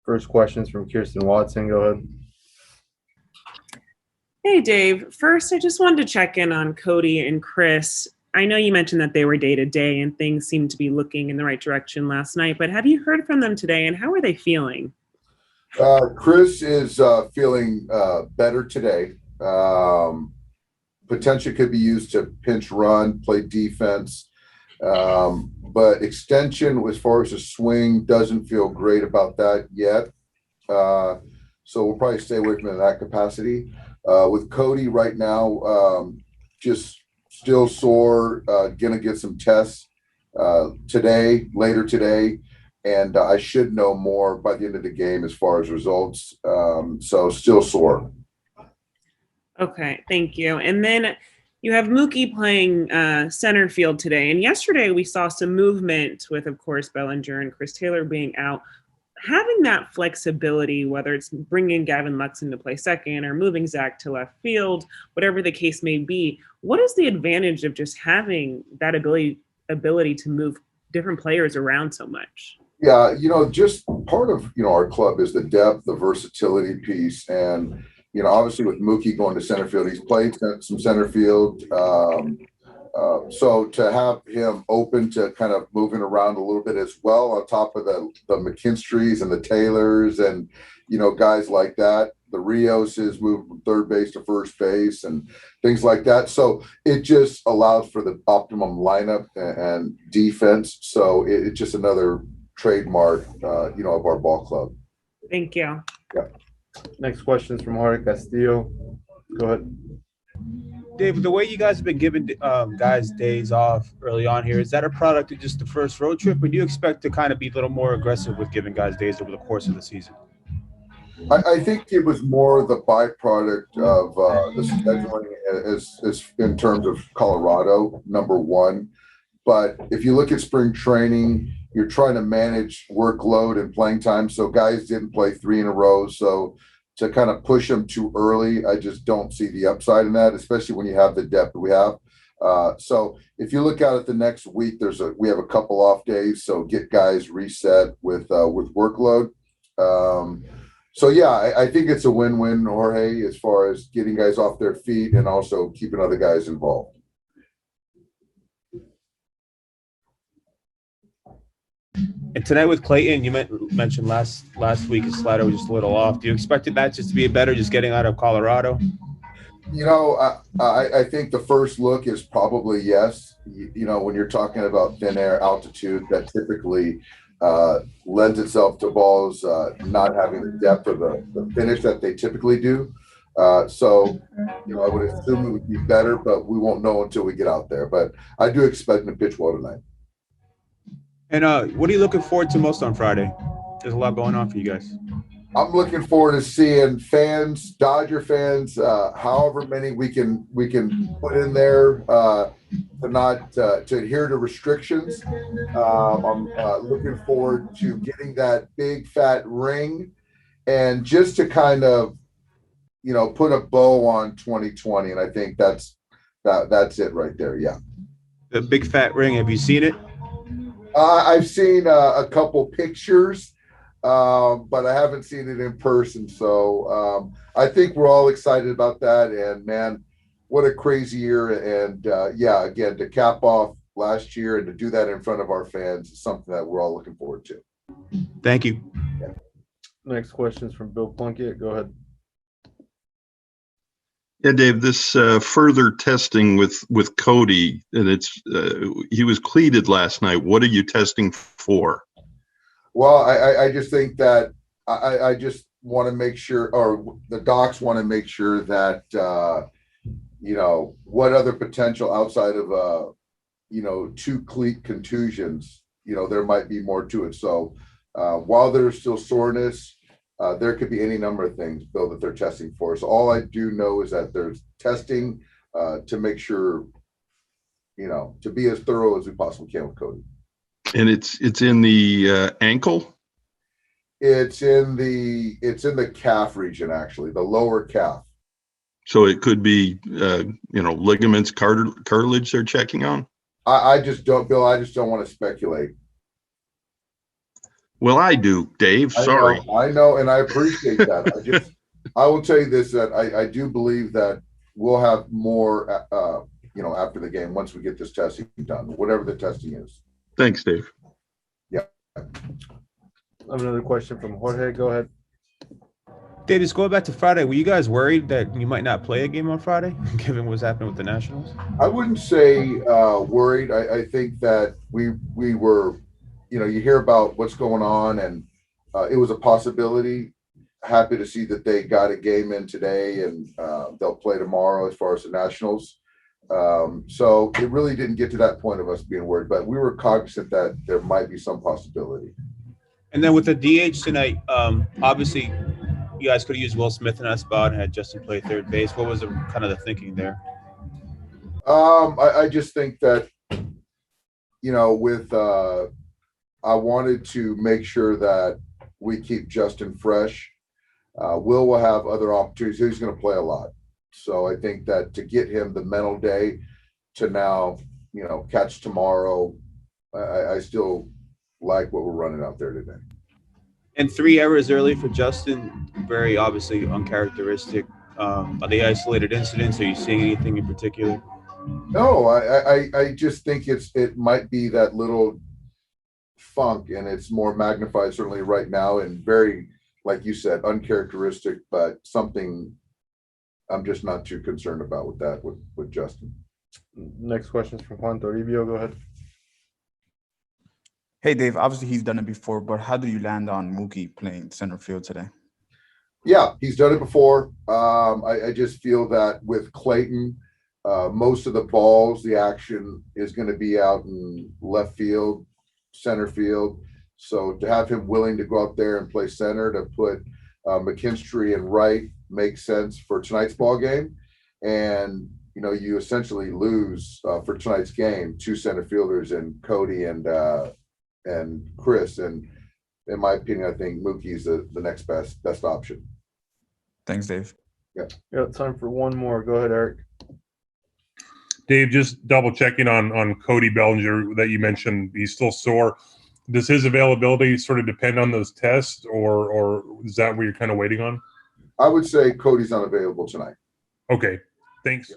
First question's from Kirsten Watson. Go ahead. Hey, Dave. First, I just wanted to check in on Cody and Chris. I know you mentioned that they were day-to-day and things seemed to be looking in the right direction last night, but have you heard from them today, and how are they feeling? Chris is feeling better today. Potential could be used to pinch run, play defense. But extension, as far as a swing, doesn't feel great about that yet. So we'll probably stay away from it in that capacity. With Cody right now, just still sore, gonna get some tests later today. And I should know more by the end of the game as far as results. So still sore. Okay, thank you. And then you have Mookie playing center field today. And yesterday we saw some movement with, of course, Bellinger and Chris Taylor being out. Having that flexibility, whether it's bringing Gavin Lux into play second or moving Zach to left field, whatever the case may be, what is the advantage of just having that ability to move different players around so much? Yeah, just part of, our club is the depth, the versatility piece. And, obviously with Mookie going to center field, he's played some center field. So to have him open to kind of moving around a little bit as well, on top of the McKinstries and the Taylors and, guys like that, the Rios is moved from third base to first base and things like that. So it just allows for the optimum lineup and defense. So it's just another trademark, of our ball club. Thank you. Yeah. Next question is from Jorge Castillo. Go ahead. Dave, the way you guys have been giving guys days off early on here, is that a product of just the first road trip, or do you expect to kind of be a little more aggressive with giving guys days over the course of the season? I think it was more the byproduct of the scheduling as in terms of Colorado, number one. But if you look at spring training, you're trying to manage workload and playing time. So guys didn't play 3 in a row. So to kind of push them too early, I just don't see the upside in that, especially when you have the depth that we have. So if you look out at the next week, we have a couple off days, so get guys reset with workload. So yeah, I think it's a win-win, Jorge, as far as getting guys off their feet and also keeping other guys involved. And tonight with Clayton, you mentioned last week his slider was just a little off. Do you expect that just to be better, just getting out of Colorado? I think the first look is probably yes. When you're talking about thin air altitude, that typically lends itself to balls not having the depth or the finish that they typically do. So I would assume it would be better, but we won't know until we get out there. But I do expect him to pitch well tonight. And what are you looking forward to most on Friday? There's a lot going on for you guys. I'm looking forward to seeing fans, Dodger fans, however many we can put in there to adhere to restrictions. I'm looking forward to getting that big fat ring and just to kind of, put a bow on 2020. And I think that's it right there. Yeah. The big fat ring. Have you seen it? I've seen a couple pictures, but I haven't seen it in person. So I think we're all excited about that. And, man, what a crazy year. And, again, to cap off last year and to do that in front of our fans is something that we're all looking forward to. Thank you. Yeah. Next question is from Bill Plunkett. Go ahead. Yeah, Dave, this further testing with Cody, and he was cleated last night. What are you testing for? Well, I just think that I just want to make sure, or the docs want to make sure that, what other potential outside of, 2 cleat contusions, there might be more to it. So while there's still soreness, there could be any number of things, Bill, that they're testing for. So all I do know is that there's testing to make sure, to be as thorough as we possibly can with Cody. And it's in the ankle? It's in the calf region, actually, the lower calf. So it could be, ligaments, cartilage they're checking on? I just don't, Bill, I just don't want to speculate. Well, I do, Dave. Sorry. I know, and I appreciate that. I will tell you this, that I do believe that we'll have more, after the game, once we get this testing done, whatever the testing is. Thanks, Dave. Yeah. I have another question from Jorge. Go ahead. Davis, going back to Friday, were you guys worried that you might not play a game on Friday, given what's happening with the Nationals? I wouldn't say worried. I think that we were, you hear about what's going on, and it was a possibility. Happy to see that they got a game in today, and they'll play tomorrow as far as the Nationals. So it really didn't get to that point of us being worried, but we were cognizant that there might be some possibility. And then with the DH tonight, obviously you guys could have used Will Smith in that spot and had Justin play third base. What was kind of the thinking there? I just think that, I wanted to make sure that we keep Justin fresh. Will have other opportunities. He's going to play a lot. So I think that to get him the mental day to now, catch tomorrow, I still like what we're running out there today. And 3 errors early for Justin, very obviously uncharacteristic. Are they isolated incidents? Are you seeing anything in particular? No, I just think it might be that little funk, and it's more magnified certainly right now, and very, like you said, uncharacteristic, but something I'm just not too concerned about with that with Justin. Next question is from Juan Toribio. Go ahead. Hey, Dave, obviously he's done it before, but how do you land on Mookie playing center field today? Yeah, he's done it before. I just feel that with Clayton, most of the balls, the action is going to be out in left field, center field. So to have him willing to go out there and play center, to put McKinstry and right makes sense for tonight's ball game. And, you essentially lose for tonight's game 2 center fielders in Cody and Chris. And in my opinion, I think Mookie's the next best option. Thanks, Dave. Yeah, time for one more. Go ahead, Eric. Dave, just double checking on Cody Bellinger that you mentioned. He's still sore. Does his availability sort of depend on those tests, or is that what you're kind of waiting on? I would say Cody's unavailable tonight. Okay, thanks.